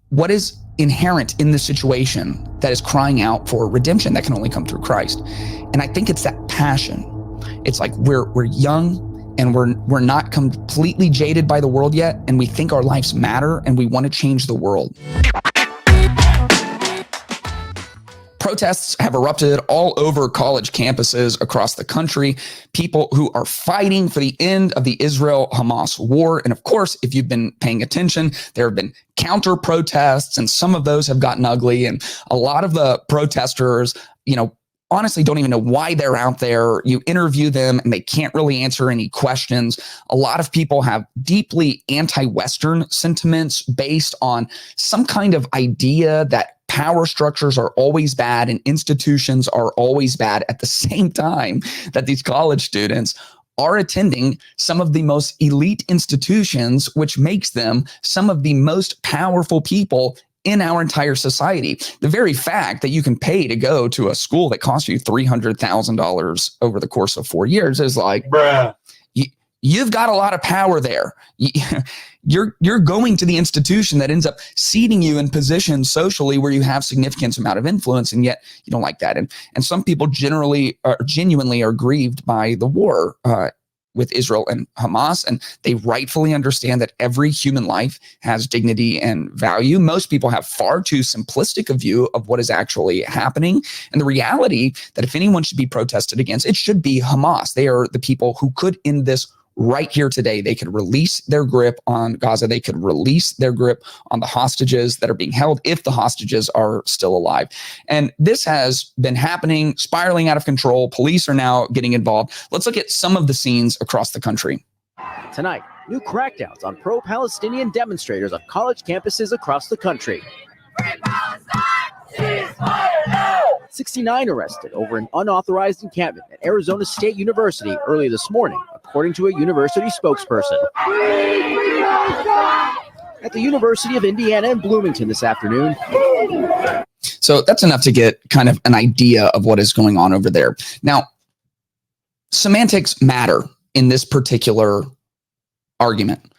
what is inherent in the situation that is crying out for redemption that can only come through Christ. And I think it's that passion. It's like we're young and we're not completely jaded by the world yet, and we think our lives matter and we want to change the world. Protests have erupted all over college campuses across the country. People who are fighting for the end of the Israel-Hamas war. And of course, if you've been paying attention, there have been counter protests, and some of those have gotten ugly. And a lot of the protesters, honestly don't even know why they're out there. You interview them and they can't really answer any questions. A lot of people have deeply anti-Western sentiments based on some kind of idea that power structures are always bad and institutions are always bad, at the same time that these college students are attending some of the most elite institutions, which makes them some of the most powerful people in our entire society. The very fact that you can pay to go to a school that costs you $300,000 over the course of 4 years is like, bruh, you've got a lot of power there. You're going to the institution that ends up seating you in positions socially where you have significant amount of influence, and yet you don't like that. And some people genuinely are grieved by the war with Israel and Hamas, and they rightfully understand that every human life has dignity and value. Most people have far too simplistic a view of what is actually happening. And the reality that if anyone should be protested against, it should be Hamas. They are the people who could end this right here today. They could release their grip on Gaza. They could release their grip on the hostages that are being held, if the hostages are still alive. And this has been happening, spiraling out of control. Police are now getting involved. Let's look at some of the scenes across the country. Tonight, new crackdowns on pro-Palestinian demonstrators on college campuses across the country. 69 arrested over an unauthorized encampment at Arizona State University early this morning, according to a university spokesperson. At the University of Indiana in Bloomington this afternoon. So that's enough to get kind of an idea of what is going on over there. Now, semantics matter in this particular argument.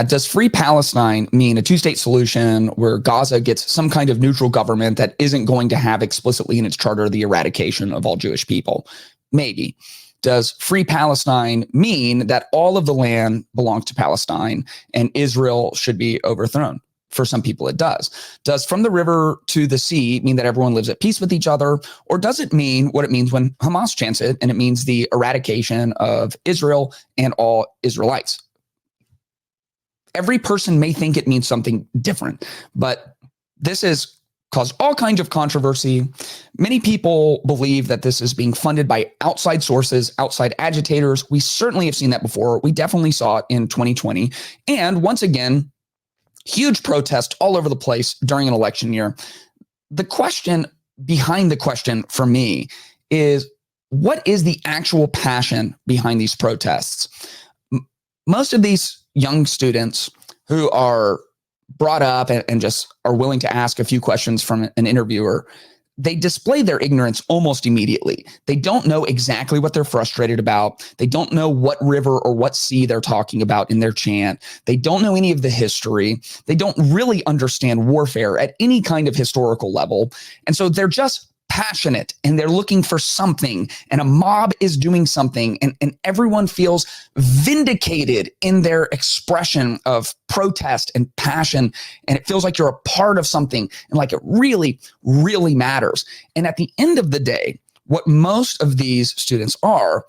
Does free Palestine mean a two-state solution where Gaza gets some kind of neutral government that isn't going to have explicitly in its charter the eradication of all Jewish people? Maybe. Does free Palestine mean that all of the land belongs to Palestine and Israel should be overthrown? For some people, it does. Does from the river to the sea mean that everyone lives at peace with each other? Or does it mean what it means when Hamas chants it, and it means the eradication of Israel and all Israelites? Every person may think it means something different, but this has caused all kinds of controversy. Many people believe that this is being funded by outside sources, outside agitators. We certainly have seen that before. We definitely saw it in 2020. And once again, huge protest all over the place during an election year. The question behind the question for me is, what is the actual passion behind these protests? Most of these young students who are brought up and just are willing to ask a few questions from an interviewer, they display their ignorance almost immediately. They don't know exactly what they're frustrated about. They don't know what river or what sea they're talking about in their chant. They don't know any of the history. They don't really understand warfare at any kind of historical level. And so they're just passionate and they're looking for something, and a mob is doing something, and everyone feels vindicated in their expression of protest and passion, and it feels like you're a part of something and like it really, really matters. And at the end of the day, what most of these students are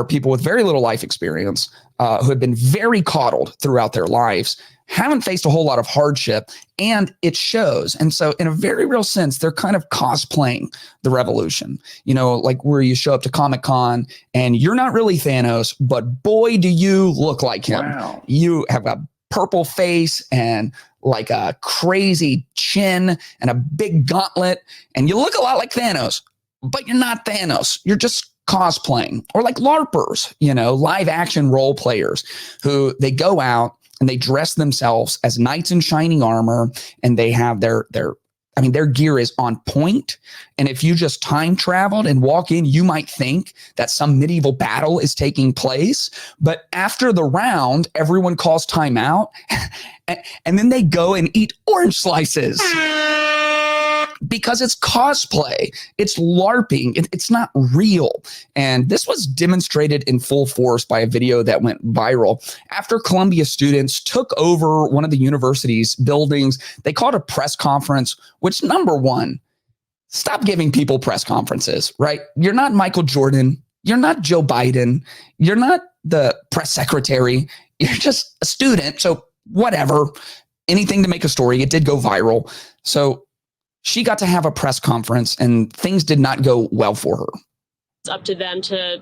people with very little life experience, who have been very coddled throughout their lives, haven't faced a whole lot of hardship, and it shows. And so in a very real sense, they're kind of cosplaying the revolution, like where you show up to Comic-Con and you're not really Thanos, but boy, do you look like him. Wow. You have a purple face and like a crazy chin and a big gauntlet, and you look a lot like Thanos, but you're not Thanos. You're just cosplaying. Or like LARPers, live action role players who they go out and they dress themselves as knights in shining armor, and they have their I mean, their gear is on point. And if you just time traveled and walk in, you might think that some medieval battle is taking place. But after the round, everyone calls timeout and then they go and eat orange slices. Because it's cosplay, it's LARPing, it's not real. And this was demonstrated in full force by a video that went viral after Columbia students took over one of the university's buildings. They called a press conference, which, number one, stop giving people press conferences, right? You're not Michael Jordan. You're not Joe Biden. You're not the press secretary. You're just a student. So whatever, anything to make a story. It did go viral. So she got to have a press conference and things did not go well for her. It's up to them to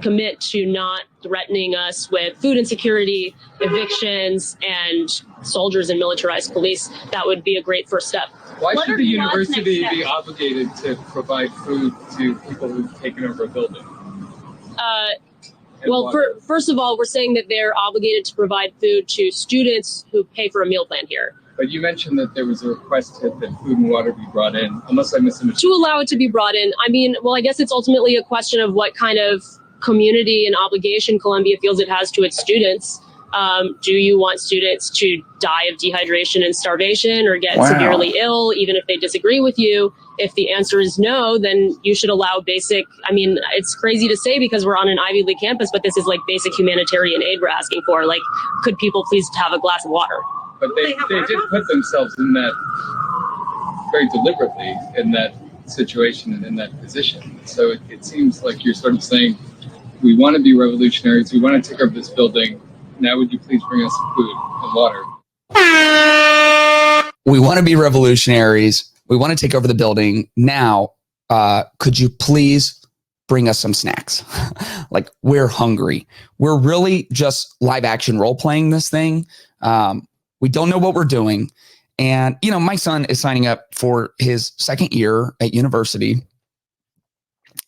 commit to not threatening us with food insecurity, evictions, and soldiers and militarized police. That would be a great first step. Why should the university be obligated to provide food to people who've taken over a building? Well, first of all, we're saying that they're obligated to provide food to students who pay for a meal plan here. But you mentioned that there was a request that food and water be brought in, unless I misunderstood. To allow it to be brought in. I mean, well, I guess it's ultimately a question of what kind of community and obligation Columbia feels it has to its students. Do you want students to die of dehydration and starvation or get severely ill, even if they disagree with you? If the answer is no, then you should allow basic, I mean, it's crazy to say because we're on an Ivy League campus, but this is like basic humanitarian aid we're asking for. Like, could people please have a glass of water? But they did put themselves in that very deliberately in that situation and in that position. So it seems like you're sort of saying, we want to be revolutionaries. We want to take over this building. Now, would you please bring us food and water? We want to be revolutionaries. We want to take over the building. Now, could you please bring us some snacks? Like, we're hungry. We're really just live action role playing this thing. We don't know what we're doing. And, you know, my son is signing up for his second year at university.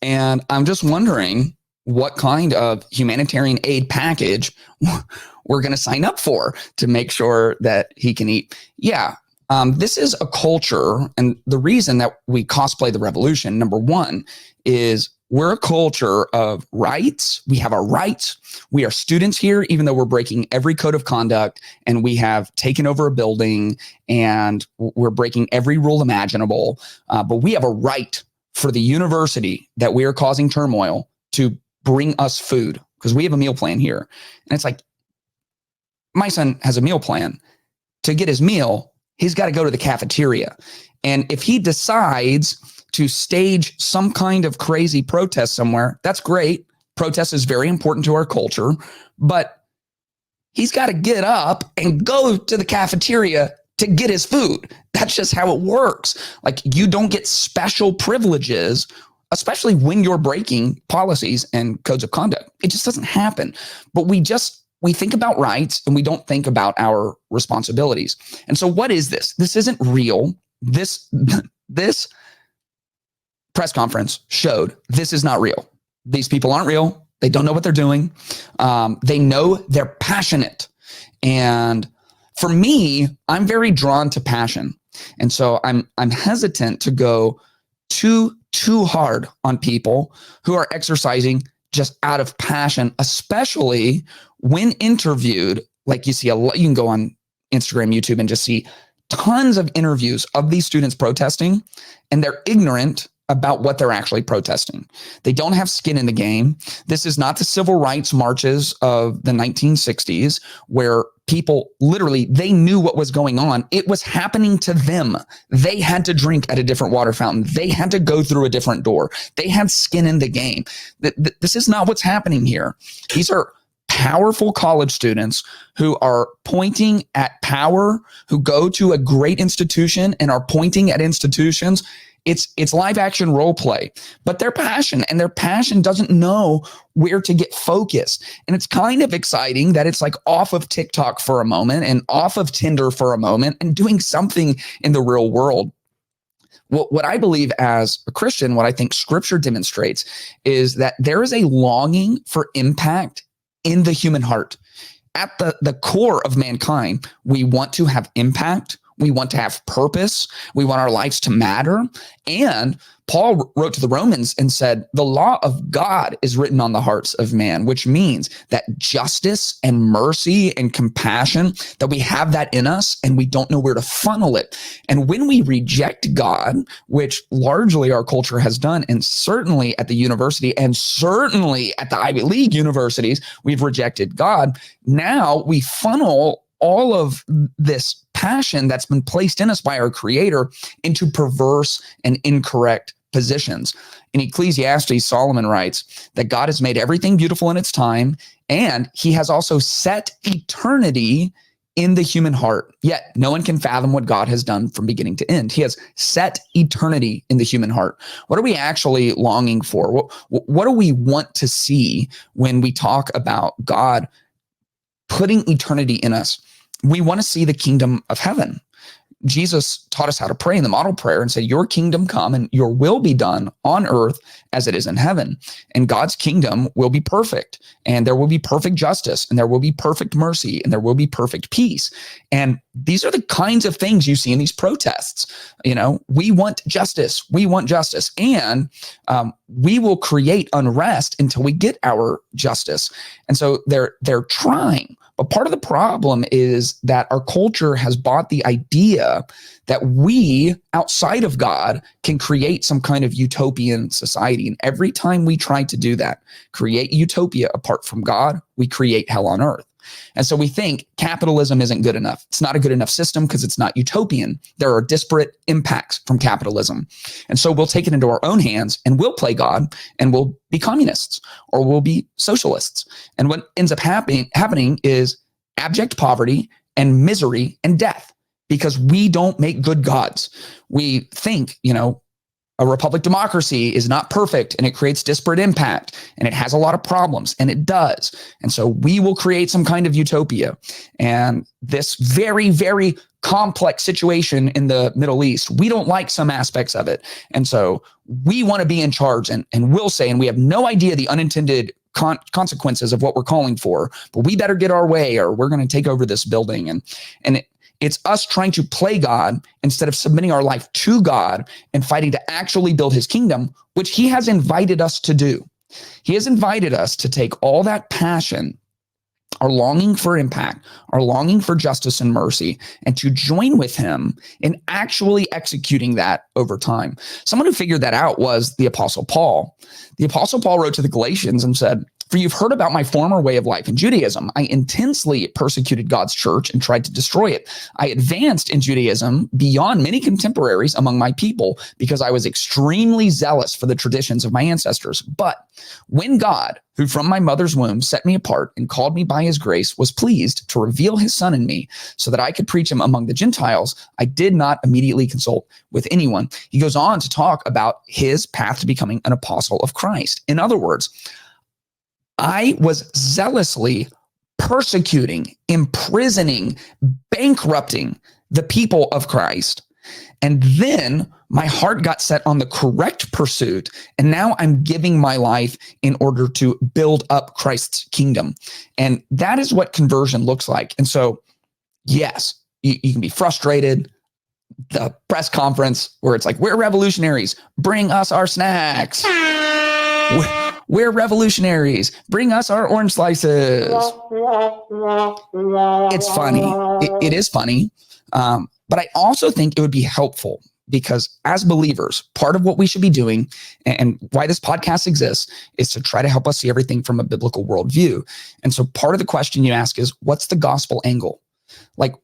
And I'm just wondering what kind of humanitarian aid package we're going to sign up for to make sure that he can eat. Yeah. This is a culture. And the reason that we cosplay the revolution, number one, is we're a culture of rights. We have our rights. We are students here, even though we're breaking every code of conduct and we have taken over a building and we're breaking every rule imaginable. But we have a right for the university that we are causing turmoil to bring us food because we have a meal plan here. And it's like, my son has a meal plan. To get his meal, he's got to go to the cafeteria. And if he decides to stage some kind of crazy protest somewhere, that's great. Protest is very important to our culture, but he's got to get up and go to the cafeteria to get his food. That's just how it works. Like, you don't get special privileges, especially when you're breaking policies and codes of conduct. It just doesn't happen. But we think about rights and we don't think about our responsibilities. And so what is this? This isn't real. This press conference showed this is not real. These people aren't real. They don't know what they're doing. They know they're passionate. And for me, I'm very drawn to passion. And so I'm hesitant to go too hard on people who are exercising just out of passion, especially when interviewed. Like, you see a lot, you can go on Instagram, YouTube, and just see tons of interviews of these students protesting, and they're ignorant about what they're actually protesting. They don't have skin in the game. This is not the civil rights marches of the 1960s where people literally, they knew what was going on. It was happening to them. They had to drink at a different water fountain. They had to go through a different door. They had skin in the game. This is not what's happening here. These are powerful college students who are pointing at power, who go to a great institution and are pointing at institutions. It's live action role play, but their passion doesn't know where to get focused. And it's kind of exciting that it's like off of TikTok for a moment and off of Tinder for a moment and doing something in the real world. What I believe as a Christian, what I think scripture demonstrates is that there is a longing for impact in the human heart. At the core of mankind, we want to have impact. We want to have purpose. We want our lives to matter. And Paul wrote to the Romans and said, the law of God is written on the hearts of man, which means that justice and mercy and compassion, that we have that in us and we don't know where to funnel it. And when we reject God, which largely our culture has done, and certainly at the university and certainly at the Ivy League universities, we've rejected God. Now we funnel all of this passion that's been placed in us by our Creator into perverse and incorrect positions. In Ecclesiastes, Solomon writes that God has made everything beautiful in its time, and he has also set eternity in the human heart. Yet no one can fathom what God has done from beginning to end. He has set eternity in the human heart. What are we actually longing for? What do we want to see when we talk about God putting eternity in us? We want to see the kingdom of heaven. Jesus taught us how to pray in the model prayer and said, your kingdom come and your will be done on earth as it is in heaven. And God's kingdom will be perfect, and there will be perfect justice, and there will be perfect mercy, and there will be perfect peace. And these are the kinds of things you see in these protests. You know, we want justice. We want justice. And we will create unrest until we get our justice. And so they're trying. But part of the problem is that our culture has bought the idea that we, outside of God, can create some kind of utopian society. And every time we try to do that, create utopia apart from God, we create hell on earth. And so we think capitalism isn't good enough. It's not a good enough system because it's not utopian. There are disparate impacts from capitalism. And so we'll take it into our own hands and we'll play God and we'll be communists or we'll be socialists. And what ends up happening is abject poverty and misery and death because we don't make good gods. We think, a republic democracy is not perfect and it creates disparate impact and it has a lot of problems, and it does. And so we will create some kind of utopia. And this very, very complex situation in the Middle East, we don't like some aspects of it. And so we want to be in charge, and we'll say, and we have no idea the unintended consequences of what we're calling for, but we better get our way or we're going to take over this building. And it's us trying to play God instead of submitting our life to God and fighting to actually build his kingdom, which he has invited us to do. He has invited us to take all that passion, our longing for impact, our longing for justice and mercy, and to join with him in actually executing that over time. Someone who figured that out was the Apostle Paul. The Apostle Paul wrote to the Galatians and said, "For you've heard about my former way of life in Judaism. I intensely persecuted God's church and tried to destroy it. I advanced in Judaism beyond many contemporaries among my people because I was extremely zealous for the traditions of my ancestors. But when God, who from my mother's womb set me apart and called me by his grace, was pleased to reveal his son in me so that I could preach him among the Gentiles, I did not immediately consult with anyone." He goes on to talk about his path to becoming an apostle of Christ. In other words, I was zealously persecuting, imprisoning, bankrupting the people of Christ. And then my heart got set on the correct pursuit. And now I'm giving my life in order to build up Christ's kingdom. And that is what conversion looks like. And so, yes, you can be frustrated. The press conference where it's like, we're revolutionaries, bring us our snacks. We're revolutionaries. Bring us our orange slices. It's funny. It is funny. But I also think it would be helpful because as believers, part of what we should be doing and why this podcast exists is to try to help us see everything from a biblical worldview. And so part of the question you ask is, what's the gospel angle? Like,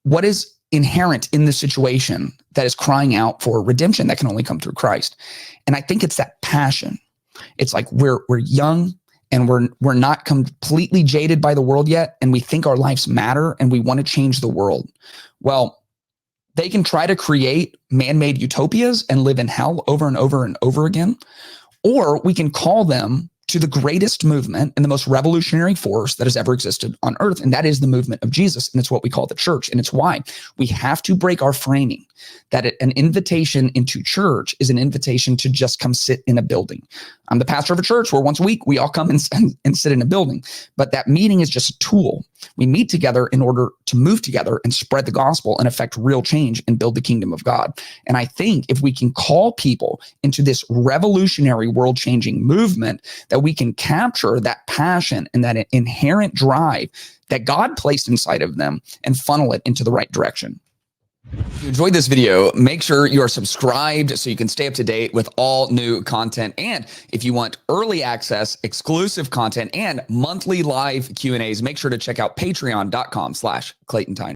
what is inherent in the situation that is crying out for redemption that can only come through Christ? And I think it's that passion. It's like we're young and we're not completely jaded by the world yet, and we think our lives matter and we want to change the world. Well, they can try to create man-made utopias and live in hell over and over and over again, or we can call them to the greatest movement and the most revolutionary force that has ever existed on earth. And that is the movement of Jesus. And it's what we call the church. And it's why we have to break our framing that an invitation into church is an invitation to just come sit in a building. I'm the pastor of a church where once a week we all come and sit in a building, but that meeting is just a tool. We meet together in order to move together and spread the gospel and affect real change and build the kingdom of God. And I think if we can call people into this revolutionary world-changing movement, that we can capture that passion and that inherent drive that God placed inside of them and funnel it into the right direction. If you enjoyed this video, make sure you are subscribed so you can stay up to date with all new content. And if you want early access, exclusive content, and monthly live Q&As, make sure to check out patreon.com/ClaytonTine.